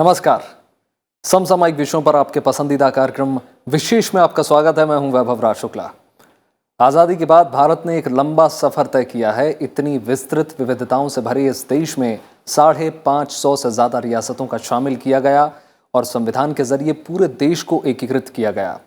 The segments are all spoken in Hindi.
नमस्कार। समसामयिक विषयों पर आपके पसंदीदा कार्यक्रम विशेष में आपका स्वागत है। मैं हूं वैभव राज शुक्ला। आज़ादी के बाद भारत ने एक लंबा सफर तय किया है। इतनी विस्तृत विविधताओं से भरे इस देश में 550 से ज़्यादा रियासतों का शामिल किया गया और संविधान के जरिए पूरे देश को एकीकृत किया गया।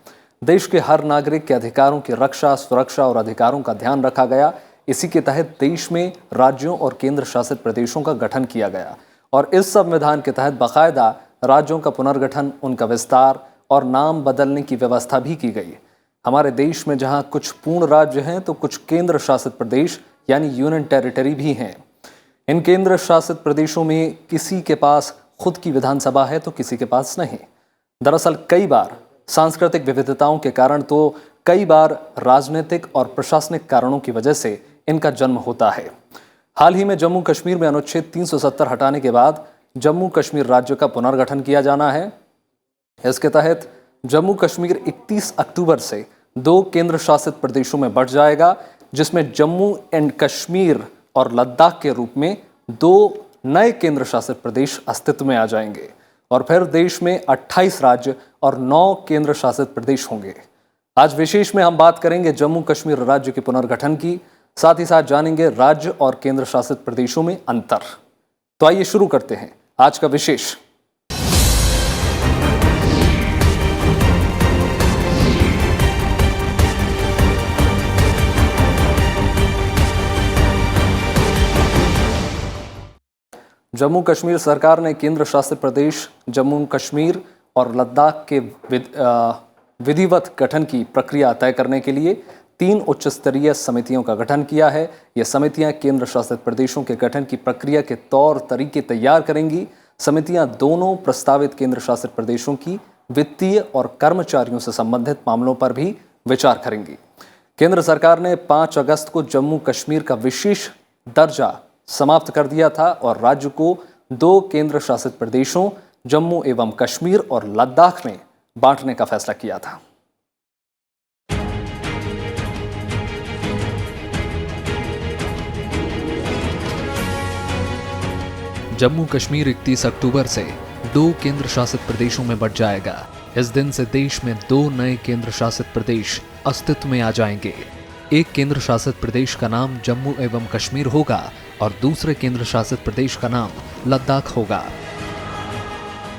देश के हर नागरिक के अधिकारों की रक्षा, सुरक्षा और अधिकारों का ध्यान रखा गया। इसी के तहत देश में राज्यों और केंद्र शासित प्रदेशों का गठन किया गया और इस संविधान के तहत बाकायदा राज्यों का पुनर्गठन, उनका विस्तार और नाम बदलने की व्यवस्था भी की गई। हमारे देश में जहां कुछ पूर्ण राज्य हैं तो कुछ केंद्र शासित प्रदेश यानी यूनियन टेरिटरी भी हैं। इन केंद्र शासित प्रदेशों में किसी के पास खुद की विधानसभा है तो किसी के पास नहीं। दरअसल कई बार सांस्कृतिक विविधताओं के कारण तो कई बार राजनीतिक और प्रशासनिक कारणों की वजह से इनका जन्म होता है। हाल ही में जम्मू कश्मीर में अनुच्छेद 370 हटाने के बाद जम्मू कश्मीर राज्य का पुनर्गठन किया जाना है। इसके तहत जम्मू कश्मीर 31 अक्टूबर से 2 केंद्र शासित प्रदेशों में बढ़ जाएगा, जिसमें जम्मू एंड कश्मीर और लद्दाख के रूप में 2 नए केंद्र शासित प्रदेश अस्तित्व में आ जाएंगे और फिर देश में 28 राज्य और 9 केंद्र शासित प्रदेश होंगे। आज विशेष में हम बात करेंगे जम्मू कश्मीर राज्य के पुनर्गठन की, साथ ही साथ जानेंगे राज्य और केंद्र शासित प्रदेशों में अंतर। तो आइए शुरू करते हैं आज का विशेष। जम्मू कश्मीर सरकार ने केंद्र शासित प्रदेश जम्मू कश्मीर और लद्दाख के विधिवत गठन की प्रक्रिया तय करने के लिए 3 उच्च स्तरीय समितियों का गठन किया है। ये समितियां केंद्र शासित प्रदेशों के गठन की प्रक्रिया के तौर तरीके तैयार करेंगी। समितियां दोनों प्रस्तावित केंद्र शासित प्रदेशों की वित्तीय और कर्मचारियों से संबंधित मामलों पर भी विचार करेंगी। केंद्र सरकार ने 5 अगस्त को जम्मू कश्मीर का विशेष दर्जा समाप्त कर दिया था और राज्य को 2 केंद्र शासित प्रदेशों जम्मू एवं कश्मीर और लद्दाख में बांटने का फैसला किया था। जम्मू कश्मीर 31 अक्टूबर से 2 केंद्र शासित प्रदेशों में बढ़ जाएगा। इस दिन से देश में 2 नए केंद्र शासित प्रदेश अस्तित्व में आ जाएंगे। एक केंद्र शासित प्रदेश का नाम जम्मू एवं कश्मीर होगा और दूसरे केंद्र शासित प्रदेश का नाम लद्दाख होगा।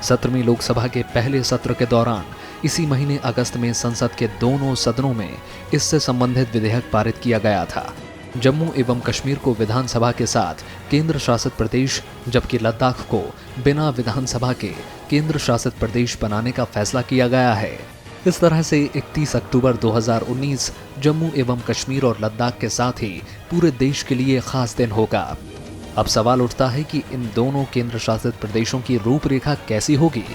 17वीं लोकसभा के पहले सत्र के दौरान इसी महीने अगस्त में संसद के दोनों सदनों में इससे संबंधित विधेयक पारित किया गया था। जम्मू एवं कश्मीर को विधानसभा के साथ केंद्र शासित प्रदेश, जबकि लद्दाख को बिना विधानसभा के केंद्र शासित प्रदेश बनाने का फैसला किया गया है। इस तरह से 31 अक्टूबर 2019 जम्मू एवं कश्मीर और लद्दाख के साथ ही पूरे देश के लिए खास दिन होगा। अब सवाल उठता है कि इन दोनों केंद्र शासित प्रदेशों की रूपरेखा कैसी होगी।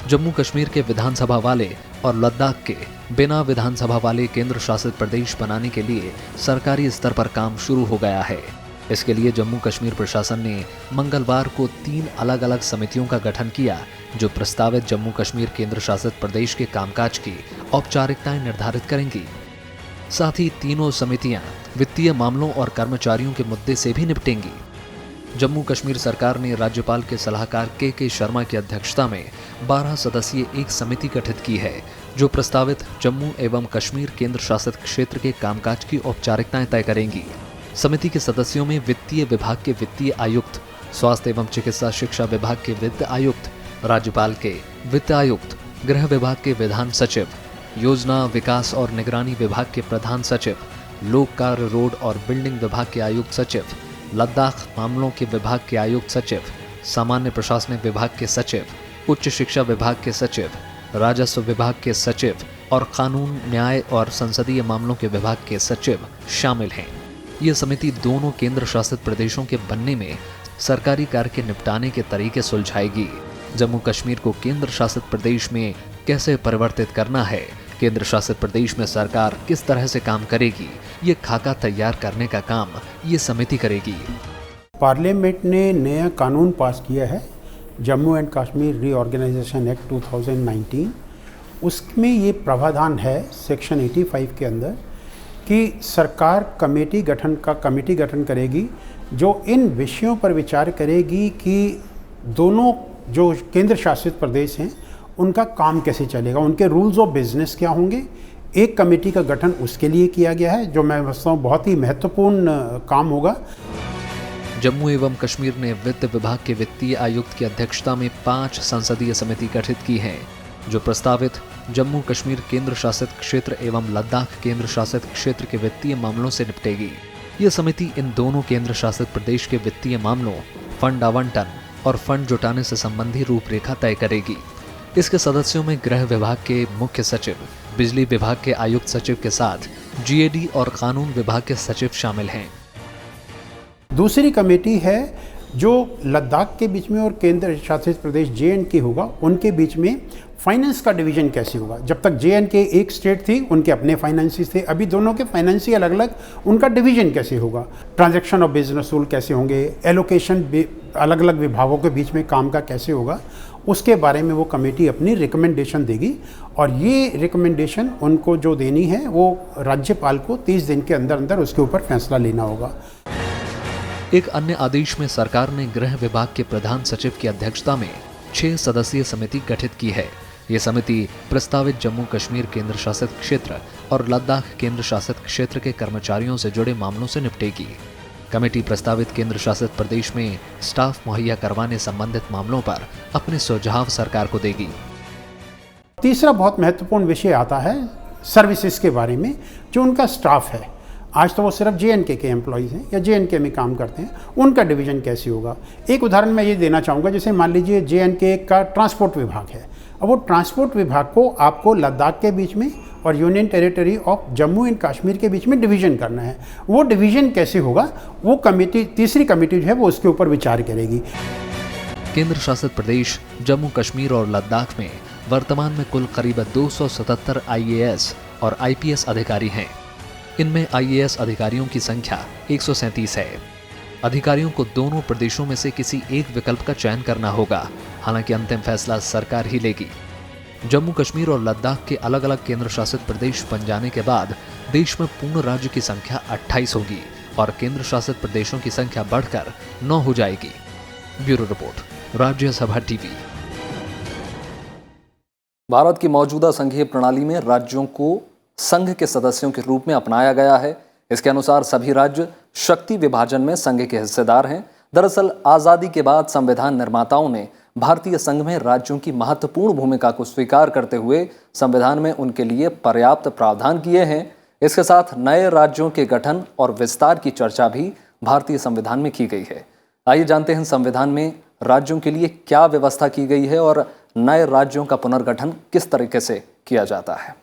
जम्मू कश्मीर के विधानसभा वाले और लद्दाख के बिना विधानसभा वाले केंद्र शासित प्रदेश बनाने के लिए सरकारी स्तर पर काम शुरू हो गया है। इसके लिए जम्मू कश्मीर प्रशासन ने मंगलवार को 3 अलग अलग समितियों का गठन किया, जो प्रस्तावित जम्मू कश्मीर केंद्र शासित प्रदेश के कामकाज की औपचारिकताएं निर्धारित करेंगी। साथ ही तीनों समितियां वित्तीय मामलों और कर्मचारियों के मुद्दे से भी निपटेंगी। जम्मू कश्मीर सरकार ने राज्यपाल के सलाहकार के शर्मा की अध्यक्षता में 12 सदस्यीय एक समिति गठित की है, जो प्रस्तावित जम्मू एवं कश्मीर केंद्र शासित क्षेत्र के कामकाज की औपचारिकताएं तय करेंगी। समिति के सदस्यों में वित्तीय विभाग के वित्तीय आयुक्त, स्वास्थ्य एवं चिकित्सा शिक्षा विभाग के वित्त आयुक्त, राज्यपाल के वित्त आयुक्त, गृह विभाग के विधान सचिव, योजना विकास और निगरानी विभाग के प्रधान सचिव, लोक कार्य, रोड और बिल्डिंग विभाग के आयुक्त सचिव, लद्दाख मामलों के विभाग के आयुक्त सचिव, सामान्य प्रशासनिक विभाग के सचिव, उच्च शिक्षा विभाग के सचिव, राजस्व विभाग के सचिव और कानून, न्याय और संसदीय मामलों के विभाग के सचिव शामिल हैं। ये समिति दोनों केंद्र शासित प्रदेशों के बनने में सरकारी कार्य के निपटाने के तरीके सुलझाएगी। जम्मू कश्मीर को केंद्र शासित प्रदेश में कैसे परिवर्तित करना है, केंद्र शासित प्रदेश में सरकार किस तरह से काम करेगी, ये खाका तैयार करने का काम ये समिति करेगी। पार्लियामेंट ने नया कानून पास किया है, Jammu and Kashmir reorganisation act 2019। उसमें ये प्रावधान है सेक्शन 85 के अंदर कि सरकार कमेटी गठन करेगी जो इन विषयों पर विचार करेगी कि दोनों जो केंद्र शासित प्रदेश हैं उनका काम कैसे चलेगा, उनके रूल्स ऑफ बिजनेस क्या होंगे। एक कमेटी का गठन उसके लिए किया गया है, जो मैं समझता हूँ बहुत ही महत्वपूर्ण काम होगा। जम्मू एवं कश्मीर ने वित्त विभाग के वित्तीय आयुक्त की अध्यक्षता में 5 संसदीय समिति गठित की है, जो प्रस्तावित जम्मू कश्मीर केंद्र शासित क्षेत्र एवं लद्दाख केंद्र शासित क्षेत्र के वित्तीय मामलों से निपटेगी। ये समिति इन दोनों केंद्र शासित प्रदेश के वित्तीय मामलों, फंड आवंटन और फंड जुटाने से संबंधी रूपरेखा तय करेगी। इसके सदस्यों में गृह विभाग के मुख्य सचिव, बिजली विभाग के आयुक्त सचिव के साथ जीएडी और कानून विभाग के सचिव शामिल हैं। दूसरी कमेटी है जो लद्दाख के बीच में और केंद्र शासित प्रदेश जे.एंड.के होगा, उनके बीच में फाइनेंस का डिवीजन कैसे होगा। जब तक जे.एंड.के एक स्टेट थी, उनके अपने फाइनेंसिस थे, अभी दोनों के फाइनेंसी अलग अलग, उनका डिवीजन कैसे होगा, ट्रांजैक्शन ऑफ बिजनेस रूल कैसे होंगे, एलोकेशन अलग अलग विभागों के बीच में काम का कैसे होगा, उसके बारे में वो कमेटी अपनी रिकमेंडेशन देगी। और ये रिकमेंडेशन उनको जो देनी है वो राज्यपाल को 30 दिन के अंदर अंदर उसके ऊपर फैसला लेना होगा। एक अन्य आदेश में सरकार ने गृह विभाग के प्रधान सचिव की अध्यक्षता में 6 सदस्यीय समिति गठित की है। ये समिति प्रस्तावित जम्मू कश्मीर केंद्र शासित क्षेत्र और लद्दाख केंद्र शासित क्षेत्र के कर्मचारियों से जुड़े मामलों से निपटेगी। कमेटी प्रस्तावित केंद्र शासित प्रदेश में स्टाफ मुहैया करवाने संबंधित मामलों पर अपने सुझाव सरकार को देगी। तीसरा बहुत महत्वपूर्ण विषय आता है सर्विसेज के बारे में, जो उनका स्टाफ है। आज तो वो सिर्फ जे.एंड.के एम्प्लॉयज़ हैं या जे.एंड.के में काम करते हैं, उनका डिवीज़न कैसे होगा। एक उदाहरण मैं ये देना चाहूँगा, जैसे मान लीजिए जे.एंड.के का ट्रांसपोर्ट विभाग है। अब वो ट्रांसपोर्ट विभाग को आपको लद्दाख के बीच में और union territory of Jammu and Kashmir के बीच में डिवीज़न करना है। वो डिवीज़न कैसे होगा, वो कमेटी, तीसरी कमेटी जो है वो उसके ऊपर विचार करेगी। केंद्र शासित प्रदेश जम्मू कश्मीर और लद्दाख में वर्तमान में कुल करीब 277 आईएएस और आईपीएस अधिकारी हैं। इनमें आईएएस अधिकारियों की संख्या 137 है। अधिकारियों को दोनों प्रदेशों में से किसी एक विकल्प का चयन करना होगा, हालांकि अंतिम फैसला सरकार ही लेगी। जम्मू कश्मीर और लद्दाख के अलग अलग केंद्र शासित प्रदेश बन जाने के बाद देश में पूर्ण राज्य की संख्या 28 होगी और केंद्र शासित प्रदेशों की संख्या बढ़कर 9 हो जाएगी। Bureau report, Rajya Sabha TV. Bharat की मौजूदा संघीय प्रणाली में राज्यों को संघ के सदस्यों के रूप में अपनाया गया है। इसके अनुसार सभी राज्य शक्ति विभाजन में संघ के हिस्सेदार हैं। दरअसल आजादी के बाद संविधान निर्माताओं ने भारतीय संघ में राज्यों की महत्वपूर्ण भूमिका को स्वीकार करते हुए संविधान में उनके लिए पर्याप्त प्रावधान किए हैं। इसके साथ नए राज्यों के गठन और विस्तार की चर्चा भी भारतीय संविधान में की गई है। आइए जानते हैं संविधान में राज्यों के लिए क्या व्यवस्था की गई है और नए राज्यों का पुनर्गठन किस तरीके से किया जाता है।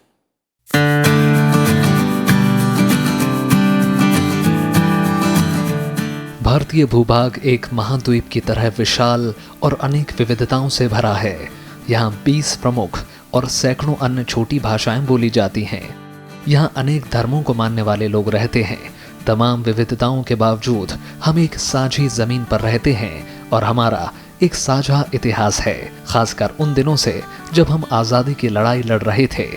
भारतीय भूभाग एक महाद्वीप की तरह विशाल और अनेक विविधताओं से भरा है। यहाँ 20 प्रमुख और सैकड़ों अन्य छोटी भाषाएं बोली जाती हैं। यहाँ अनेक धर्मों को मानने वाले लोग रहते हैं। तमाम विविधताओं के बावजूद हम एक साझी जमीन पर रहते हैं और हमारा एक साझा इतिहास है। खासकर उन दिनों से जब हम आज़ादी की लड़ाई लड़ रहे थे।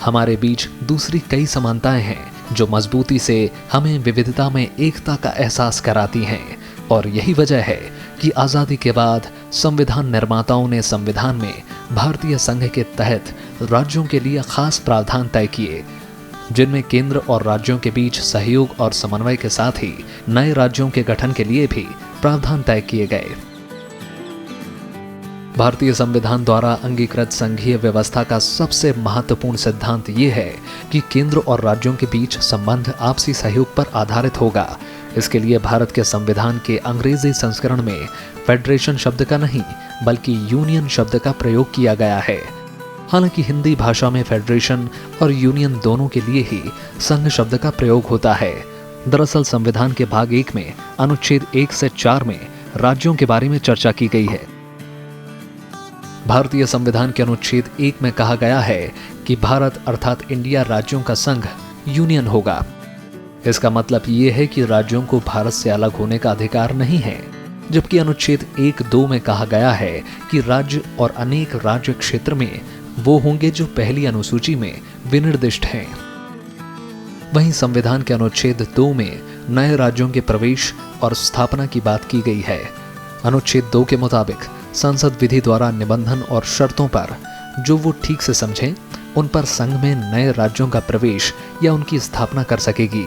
हमारे बीच दूसरी कई समानताएं हैं जो मजबूती से हमें विविधता में एकता का एहसास कराती हैं। और यही वजह है कि आज़ादी के बाद संविधान निर्माताओं ने संविधान में भारतीय संघ के तहत राज्यों के लिए खास प्रावधान तय किए, जिनमें केंद्र और राज्यों के बीच सहयोग और समन्वय के साथ ही नए राज्यों के गठन के लिए भी प्रावधान तय किए गए। भारतीय संविधान द्वारा अंगीकृत संघीय व्यवस्था का सबसे महत्वपूर्ण सिद्धांत ये है कि केंद्र और राज्यों के बीच संबंध आपसी सहयोग पर आधारित होगा। इसके लिए भारत के संविधान के अंग्रेजी संस्करण में फेडरेशन शब्द का नहीं बल्कि यूनियन शब्द का प्रयोग किया गया है। हालांकि हिंदी भाषा में फेडरेशन और यूनियन दोनों के लिए ही संघ शब्द का प्रयोग होता है। दरअसल संविधान के भाग 1 में अनुच्छेद 1 से 4 में राज्यों के बारे में चर्चा की गई है। भारतीय संविधान के अनुच्छेद 1 में कहा गया है कि भारत अर्थात इंडिया राज्यों का संघ यूनियन होगा। इसका मतलब ये है कि राज्यों को भारत से अलग होने का अधिकार नहीं है, जबकि अनुच्छेद 1(2) में कहा गया है कि राज्य और अनेक राज्य क्षेत्र में वो होंगे जो पहली अनुसूची में विनिर्दिष्ट हैं। वहीं संविधान के अनुच्छेद 2 में नए राज्यों के प्रवेश और स्थापना की बात की गई है। अनुच्छेद 2 के मुताबिक संसद विधि द्वारा निबंधन और शर्तों पर जो वो ठीक से समझें, उन पर संघ में नए राज्यों का प्रवेश या उनकी स्थापना कर सकेगी।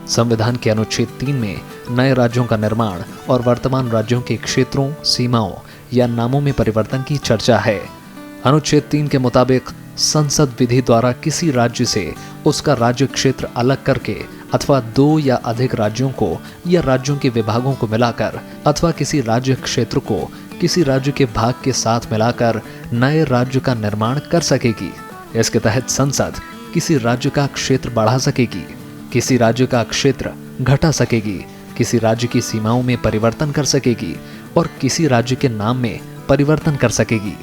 संविधान के अनुच्छेद 3 में नए राज्यों का निर्माण और वर्तमान राज्यों के क्षेत्रों, सीमाओं या नामों में परिवर्तन की चर्चा है। अनुच्छेद 3 के मुताबिक संसद विधि द्वारा किसी राज्य से उसका राज्य क्षेत्र अलग करके अथवा 2 या अधिक राज्यों को या राज्यों के विभागों को मिलाकर अथवा किसी राज्य क्षेत्र को किसी राज्य के भाग के साथ मिलाकर नए राज्य का निर्माण कर सकेगी। इसके तहत संसद किसी राज्य का क्षेत्र बढ़ा सकेगी, किसी राज्य का क्षेत्र घटा सकेगी, किसी राज्य की सीमाओं में परिवर्तन कर सकेगी और किसी राज्य के नाम में परिवर्तन कर सकेगी।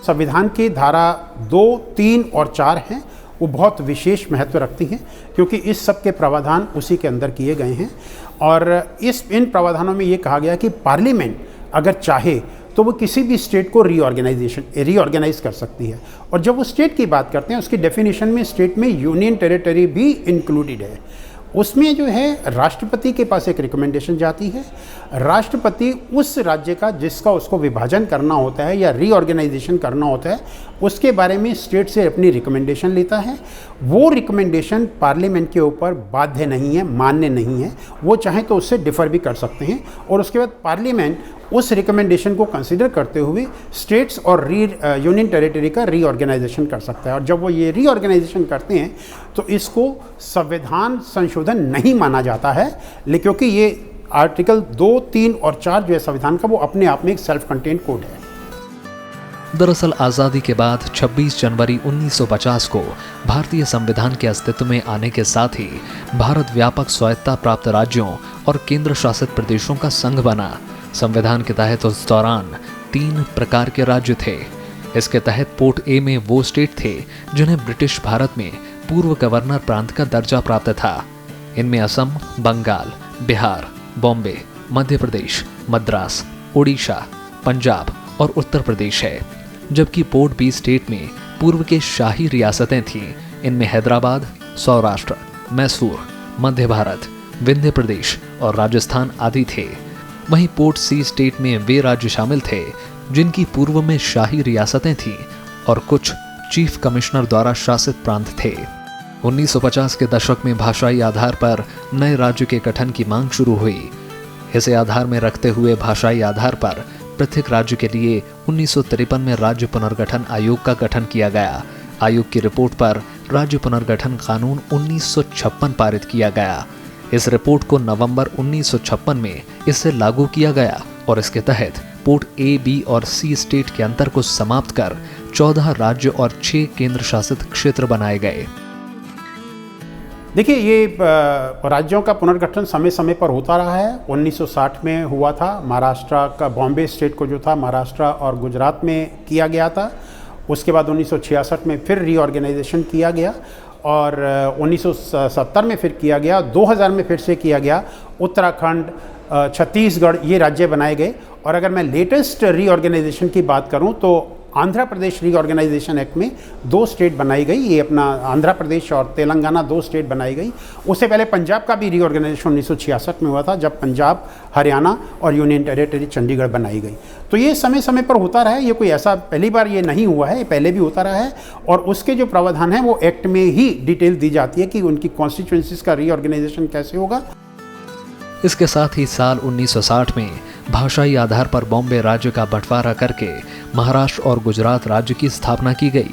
संविधान की धारा 2, 3 और 4 हैं, वो बहुत विशेष महत्व रखती हैं क्योंकि इस सब के प्रावधान उसी के अंदर किए गए हैं। और इन प्रावधानों में ये कहा गया कि पार्लियामेंट अगर चाहे तो वो किसी भी स्टेट को रीऑर्गेनाइज कर सकती है। और जब वो स्टेट की बात करते हैं, उसकी डेफिनेशन में स्टेट में यूनियन टेरिटरी भी इंक्लूडेड है। उसमें जो है राष्ट्रपति के पास एक रिकमेंडेशन जाती है। राष्ट्रपति उस राज्य का जिसका उसको विभाजन करना होता है या रीऑर्गेनाइजेशन करना होता है, उसके बारे में स्टेट से अपनी रिकमेंडेशन लेता है। वो रिकमेंडेशन पार्लियामेंट के ऊपर बाध्य नहीं है, मान्य नहीं है। वो चाहे तो उससे डिफर भी कर सकते हैं और उसके बाद पार्लियामेंट उस रिकमेंडेशन को कंसीडर करते हुए स्टेट्स और यूनियन टेरिटरी का रीऑर्गेनाइजेशन कर सकता है। और जब वो ये रीऑर्गेनाइजेशन करते हैं तो इसको संविधान संशोधन नहीं माना जाता है, लेकिन क्योंकि ये आर्टिकल 2, 3 और 4 जो है संविधान का, वो अपने आप में एक सेल्फ कंटेन्ड कोड है। दरअसल आज़ादी के बाद 26 जनवरी 1950 को भारतीय संविधान के अस्तित्व में आने के साथ ही भारत व्यापक स्वायत्तता प्राप्त राज्यों और केंद्र शासित प्रदेशों का संघ बना। संविधान के तहत उस दौरान 3 प्रकार के राज्य थे। इसके तहत पोर्ट ए में वो स्टेट थे जिन्हें ब्रिटिश भारत में पूर्व गवर्नर प्रांत का दर्जा प्राप्त था। इनमें असम, बंगाल, बिहार, बॉम्बे, मध्य प्रदेश, मद्रास, उड़ीसा, पंजाब और उत्तर प्रदेश है। जबकि पोर्ट बी स्टेट में पूर्व के शाही रियासतें थीं। इनमें हैदराबाद, सौराष्ट्र, मैसूर, मध्य भारत, विंध्य प्रदेश और राजस्थान आदि थे। वहीं पोर्ट सी स्टेट में वे राज्य शामिल थे जिनकी पूर्व में शाही रियासतें थीं और कुछ चीफ कमिश्नर द्वारा शासित प्रांत थे। 1950 के दशक में भाषाई आधार पर नए राज्य के गठन की मांग शुरू हुई। इसे आधार में रखते हुए भाषाई आधार पर प्रत्येक राज्य के लिए 1953 में राज्य पुनर्गठन आयोग का गठन किया गया। आयोग की रिपोर्ट पर राज्य पुनर्गठन कानून 1956 पारित किया गया। इस रिपोर्ट को नवंबर 1956 में इसे लागू किया गया और इसके तहत पोर्ट ए, बी और सी स्टेट के अंतर को समाप्त कर 14 राज्य और 6 केंद्र शासित क्षेत्र बनाए गए। देखिए, ये राज्यों का पुनर्गठन समय समय पर होता रहा है। 1960 में हुआ था, महाराष्ट्र का बॉम्बे स्टेट को जो था महाराष्ट्र और गुजरात में किया गया था। उसके बाद 1966 में फिर रीऑर्गेनाइजेशन किया गया और 1970 में फिर किया गया, 2000 में फिर से किया गया। उत्तराखंड, छत्तीसगढ़ ये राज्य बनाए गए। और अगर मैं लेटेस्ट रीऑर्गेनाइजेशन की बात करूं तो आंध्र प्रदेश रीऑर्गेनाइजेशन एक्ट में 2 स्टेट बनाई गई। ये अपना आंध्र प्रदेश और तेलंगाना 2 स्टेट बनाई गई। उससे पहले पंजाब का भी रीऑर्गेनाइजेशन 1966 में हुआ था, जब पंजाब, हरियाणा और यूनियन टेरिटरी चंडीगढ़ बनाई गई। तो ये समय समय पर होता रहा है, ये कोई ऐसा पहली बार ये नहीं हुआ है, ये पहले भी होता रहा है। और उसके जो प्रावधान हैं वो एक्ट में ही डिटेल दी जाती है कि उनकी कॉन्स्टिट्यूएंसीज का रीऑर्गेनाइजेशन कैसे होगा। इसके साथ ही साल 1960 में भाषाई आधार पर बॉम्बे राज्य का बंटवारा करके महाराष्ट्र और गुजरात राज्य की स्थापना की गई।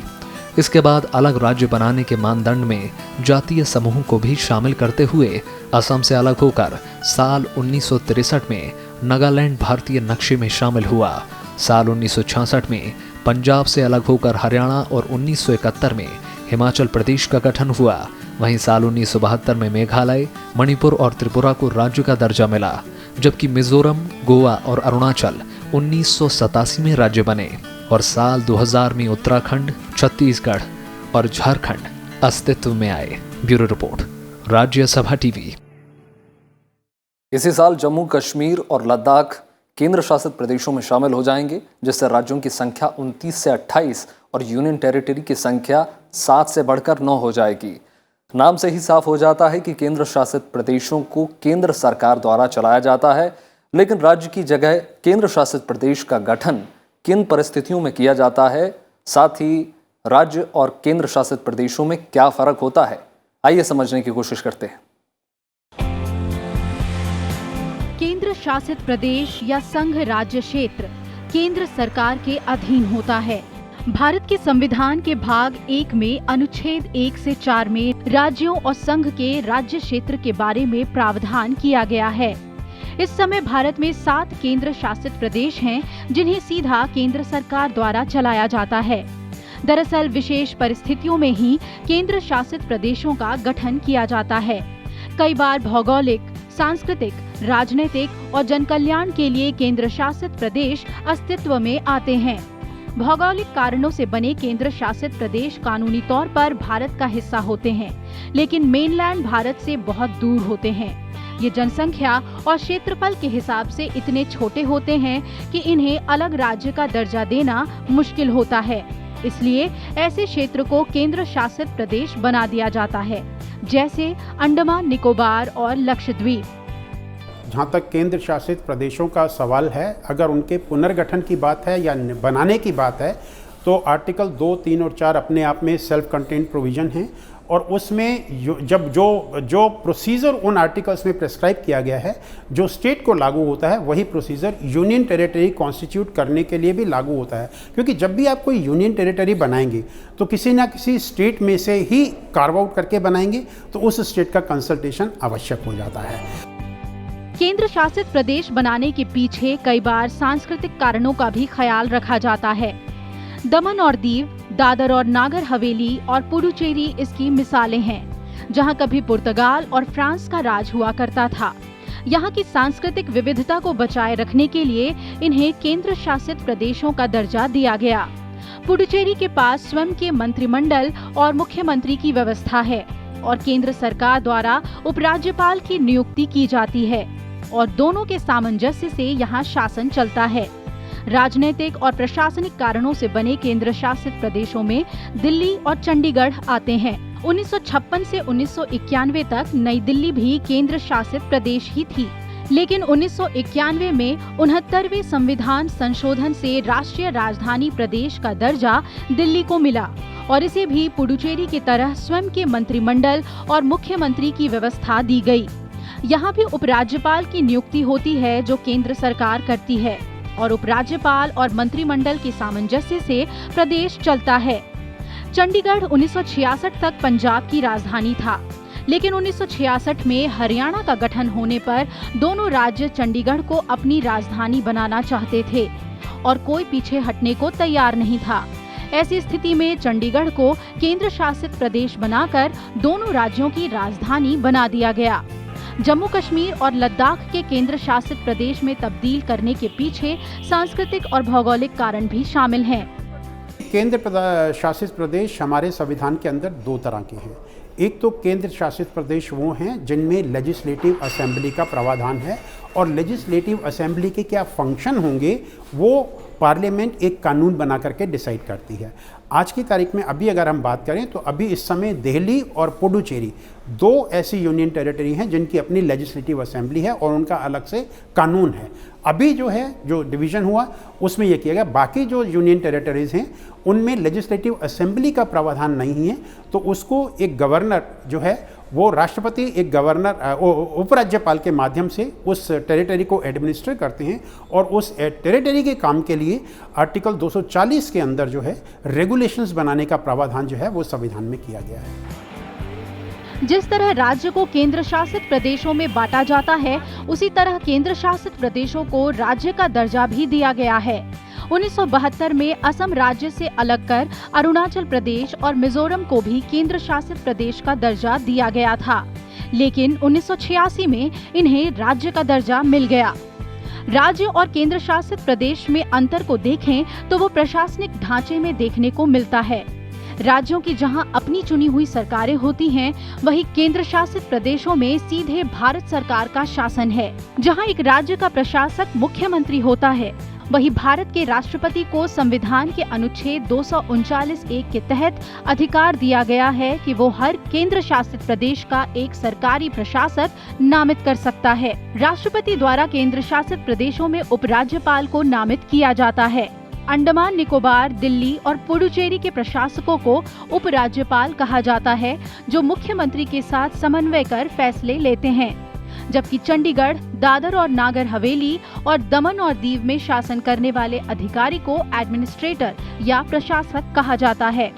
इसके बाद अलग राज्य बनाने के मानदंड में जातीय समूह को भी शामिल करते हुए असम से अलग होकर साल 1963 में नागालैंड भारतीय नक्शे में शामिल हुआ। साल 1966 में पंजाब से अलग होकर हरियाणा और 1971 में हिमाचल प्रदेश का गठन हुआ। वहीं साल 1972 में मेघालय, मणिपुर और त्रिपुरा को राज्य का दर्जा मिला, जबकि मिजोरम, गोवा और अरुणाचल 1987 में राज्य बने और साल 2000 में उत्तराखंड, छत्तीसगढ़ और झारखंड अस्तित्व में आए। Bureau report, Rajya Sabha TV. इसी साल जम्मू कश्मीर और लद्दाख केंद्र शासित प्रदेशों में शामिल हो जाएंगे, जिससे राज्यों की संख्या 29 से 28 और यूनियन टेरिटरी की संख्या 7 से बढ़कर 9 हो जाएगी। नाम से ही साफ हो जाता है कि केंद्र शासित प्रदेशों को केंद्र सरकार द्वारा चलाया जाता है। लेकिन राज्य की जगह केंद्र शासित प्रदेश का गठन किन परिस्थितियों में किया जाता है, साथ ही राज्य और केंद्र शासित प्रदेशों में क्या फर्क होता है, आइए समझने की कोशिश करते हैं। केंद्र शासित प्रदेश या संघ राज्य क्षेत्र केंद्र सरकार के अधीन होता है। भारत के संविधान के भाग 1 में अनुच्छेद 1 से 4 में राज्यों और संघ के राज्य क्षेत्र के बारे में प्रावधान किया गया है। इस समय भारत में 7 केंद्र शासित प्रदेश हैं, जिन्हें सीधा केंद्र सरकार द्वारा चलाया जाता है। दरअसल विशेष परिस्थितियों में ही केंद्र शासित प्रदेशों का गठन किया जाता है। कई बार भौगोलिक, सांस्कृतिक, राजनीतिक और जनकल्याण के लिए केंद्र शासित प्रदेश अस्तित्व में आते हैं। भौगोलिक कारणों से बने केंद्र शासित प्रदेश कानूनी तौर पर भारत का हिस्सा होते हैं, लेकिन मेनलैंड भारत से बहुत दूर होते हैं। ये जनसंख्या और क्षेत्रफल के हिसाब से इतने छोटे होते हैं कि इन्हें अलग राज्य का दर्जा देना मुश्किल होता है। इसलिए ऐसे क्षेत्र को केंद्र शासित प्रदेश बना दिया जाता है, जैसे अंडमान निकोबार और लक्षद्वीप। जहाँ तक केंद्र शासित प्रदेशों का सवाल है, अगर उनके पुनर्गठन की बात है या बनाने की बात है, तो आर्टिकल 2, 3 और 4 अपने आप में सेल्फ कंटेंट प्रोविज़न हैं, और उसमें जब जो प्रोसीजर उन आर्टिकल्स में प्रेस्क्राइब किया गया है, जो स्टेट को लागू होता है, वही प्रोसीजर यूनियन टेरिटरी कॉन्स्टिट्यूट करने के लिए भी लागू होता है। क्योंकि जब भी आप कोई यूनियन टेरिटरी बनाएंगे तो किसी ना किसी स्टेट में से ही कार्व आउट करके बनाएंगे, तो उस स्टेट का कंसल्टेशन आवश्यक हो जाता है। केंद्र शासित प्रदेश बनाने के पीछे कई बार सांस्कृतिक कारणों का भी ख्याल रखा जाता है। दमन और दीव, दादर और नागर हवेली और पुडुचेरी इसकी मिसालें हैं, जहां कभी पुर्तगाल और फ्रांस का राज हुआ करता था। यहां की सांस्कृतिक विविधता को बचाए रखने के लिए इन्हें केंद्र शासित प्रदेशों का दर्जा दिया गया। पुडुचेरी के पास स्वयं के मंत्रिमंडल और मुख्यमंत्री की व्यवस्था है, और केंद्र सरकार द्वारा उपराज्यपाल की नियुक्ति की जाती है, और दोनों के सामंजस्य से यहाँ शासन चलता है। राजनीतिक और प्रशासनिक कारणों से बने केंद्र शासित प्रदेशों में दिल्ली और चंडीगढ़ आते हैं। 1956 से 1991 तक नई दिल्ली भी केंद्र शासित प्रदेश ही थी, लेकिन 1991 में 69वें संविधान संशोधन से राष्ट्रीय राजधानी प्रदेश का दर्जा दिल्ली को मिला, और इसे भी पुडुचेरी की तरह स्वयं के मंत्रिमंडल और मुख्यमंत्री की व्यवस्था दी गई। यहाँ भी उपराज्यपाल की नियुक्ति होती है, जो केंद्र सरकार करती है, और उपराज्यपाल और मंत्रिमंडल के सामंजस्य से प्रदेश चलता है। चंडीगढ़ 1966 तक पंजाब की राजधानी था, लेकिन 1966 में हरियाणा का गठन होने पर दोनों राज्य चंडीगढ़ को अपनी राजधानी बनाना चाहते थे, और कोई पीछे हटने को तैयार नहीं था। ऐसी स्थिति में चंडीगढ़ को केंद्र शासित प्रदेश बनाकर दोनों राज्यों की राजधानी बना दिया गया। जम्मू कश्मीर और लद्दाख के केंद्र शासित प्रदेश में तब्दील करने के पीछे सांस्कृतिक और भौगोलिक कारण भी शामिल हैं। केंद्र शासित प्रदेश हमारे संविधान के अंदर 2 तरह के हैं। एक तो केंद्र शासित प्रदेश वो हैं जिनमें लेजिस्लेटिव असेंबली का प्रावधान है, और लेजिस्लेटिव असेंबली के क्या फंक्शन होंगे वो पार्लियामेंट एक कानून बना करके डिसाइड करती है। आज की तारीख में अभी अगर हम बात करें तो अभी इस समय दिल्ली और पुडुचेरी 2 ऐसी यूनियन टेरिटरी हैं जिनकी अपनी लेजिस्लेटिव असेंबली है और उनका अलग से कानून है। अभी जो डिवीज़न हुआ उसमें यह किया गया, बाकी जो यूनियन टेरिटरीज़ हैं उनमें लेजिस्लेटिव असेंबली का प्रावधान नहीं है, तो उसको एक गवर्नर जो है वो राष्ट्रपति एक गवर्नर उपराज्यपाल के माध्यम से उस टेरिटरी को एडमिनिस्टर करते हैं, और उस टेरिटरी के काम के लिए आर्टिकल 240 के अंदर जो है रेगुलेशंस बनाने का प्रावधान जो है वो संविधान में किया गया है। जिस तरह राज्य को केंद्र शासित प्रदेशों में बांटा जाता है, उसी तरह केंद्र शासित प्रदेशों को राज्य का दर्जा भी दिया गया है। 1972 में असम राज्य से अलग कर अरुणाचल प्रदेश और मिजोरम को भी केंद्र शासित प्रदेश का दर्जा दिया गया था, लेकिन 1986 में इन्हें राज्य का दर्जा मिल गया। राज्य और केंद्र शासित प्रदेश में अंतर को देखें तो वो प्रशासनिक ढांचे में देखने को मिलता है। राज्यों की जहां अपनी चुनी हुई सरकारें होती हैं, वहीं केंद्र शासित प्रदेशों में सीधे भारत सरकार का शासन है, जहां एक राज्य का प्रशासक मुख्यमंत्री होता है वहीं भारत के राष्ट्रपति को संविधान के अनुच्छेद 239(1) के तहत अधिकार दिया गया है कि वो हर केंद्र शासित प्रदेश का एक सरकारी प्रशासक नामित कर सकता है। राष्ट्रपति द्वारा केंद्र शासित प्रदेशों में उपराज्यपाल को नामित किया जाता है। अंडमान निकोबार, दिल्ली और पुडुचेरी के प्रशासकों को उपराज्यपाल कहा जाता है, जो मुख्यमंत्री के साथ समन्वय कर फैसले लेते हैं। जबकि चंडीगढ़, दादर और नागर हवेली और दमन और दीव में शासन करने वाले अधिकारी को एडमिनिस्ट्रेटर या प्रशासक कहा जाता है।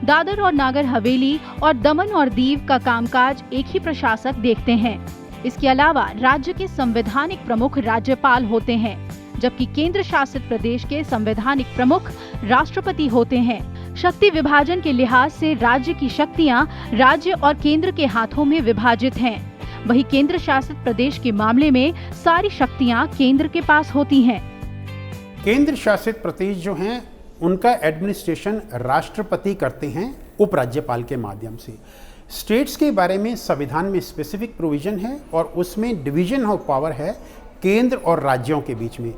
दादर और नागर हवेली और दमन और दीव का कामकाज एक ही प्रशासक देखते हैं। इसके अलावा राज्य के संवैधानिक प्रमुख राज्यपाल होते हैं, जबकि केंद्र शासित प्रदेश के संवैधानिक प्रमुख राष्ट्रपति होते हैं। शक्ति विभाजन के लिहाज से राज्य की शक्तियां राज्य और केंद्र के हाथों में विभाजित हैं। वहीं केंद्र शासित प्रदेश के मामले में सारी शक्तियां केंद्र के पास होती हैं। केंद्र शासित प्रदेश जो हैं उनका एडमिनिस्ट्रेशन राष्ट्रपति करते हैं उपराज्यपाल के माध्यम से। स्टेट्स के बारे में संविधान में स्पेसिफिक प्रोविजन है और उसमें डिवीजन ऑफ पावर है केंद्र और राज्यों के बीच में।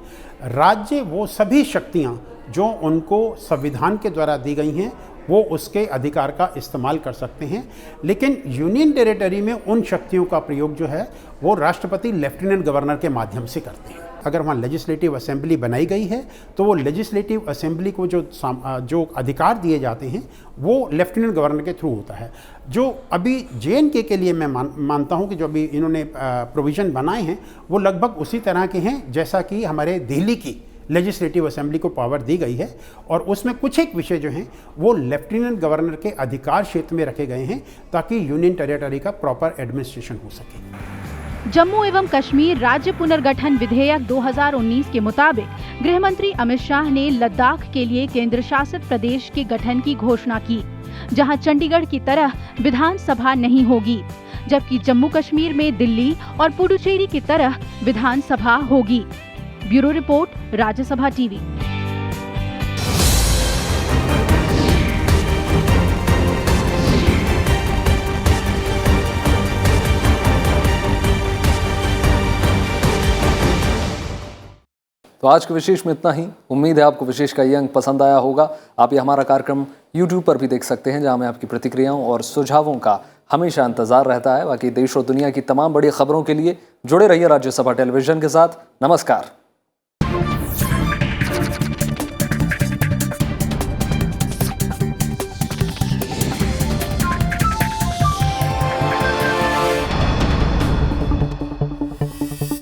राज्य वो सभी शक्तियां जो उनको संविधान के द्वारा दी गई हैं वो उसके अधिकार का इस्तेमाल कर सकते हैं, लेकिन यूनियन टेरिटरी में उन शक्तियों का प्रयोग जो है वो राष्ट्रपति लेफ्टिनेंट गवर्नर के माध्यम से करते हैं। अगर वहाँ लेजिस्लेटिव असेंबली बनाई गई है तो वो लेजिस्लेटिव असेंबली को जो अधिकार दिए जाते हैं वो लेफ्टिनेंट गवर्नर के थ्रू होता है। जो अभी JNK के लिए मैं मानता हूँ कि जो अभी इन्होंने प्रोविज़न बनाए हैं वो लगभग उसी तरह के हैं जैसा कि हमारे दिल्ली की लेजिस्लेटिव असेंबली को पावर दी गई है, और उसमें कुछ एक विषय जो हैं वो लेफ्टिनेंट गवर्नर के अधिकार क्षेत्र में रखे गए हैं ताकि यूनियन टेरिटरी का प्रॉपर एडमिनिस्ट्रेशन हो सके। जम्मू एवं कश्मीर राज्य पुनर्गठन विधेयक 2019 के मुताबिक गृह मंत्री अमित शाह ने लद्दाख के लिए केंद्र शासित प्रदेश के गठन की घोषणा की, जहां चंडीगढ़ की तरह विधानसभा नहीं होगी, जबकि जम्मू कश्मीर में दिल्ली और पुडुचेरी की तरह विधानसभा होगी। Bureau report, Rajya Sabha TV. तो आज के विशेष में इतना ही। उम्मीद है आपको विशेष का ये अंक पसंद आया होगा। आप ये हमारा कार्यक्रम YouTube पर भी देख सकते हैं, जहां में आपकी प्रतिक्रियाओं और सुझावों का हमेशा इंतजार रहता है। बाकी देश और दुनिया की तमाम बड़ी खबरों के लिए जुड़े रहिए राज्यसभा टेलीविजन के साथ। नमस्कार।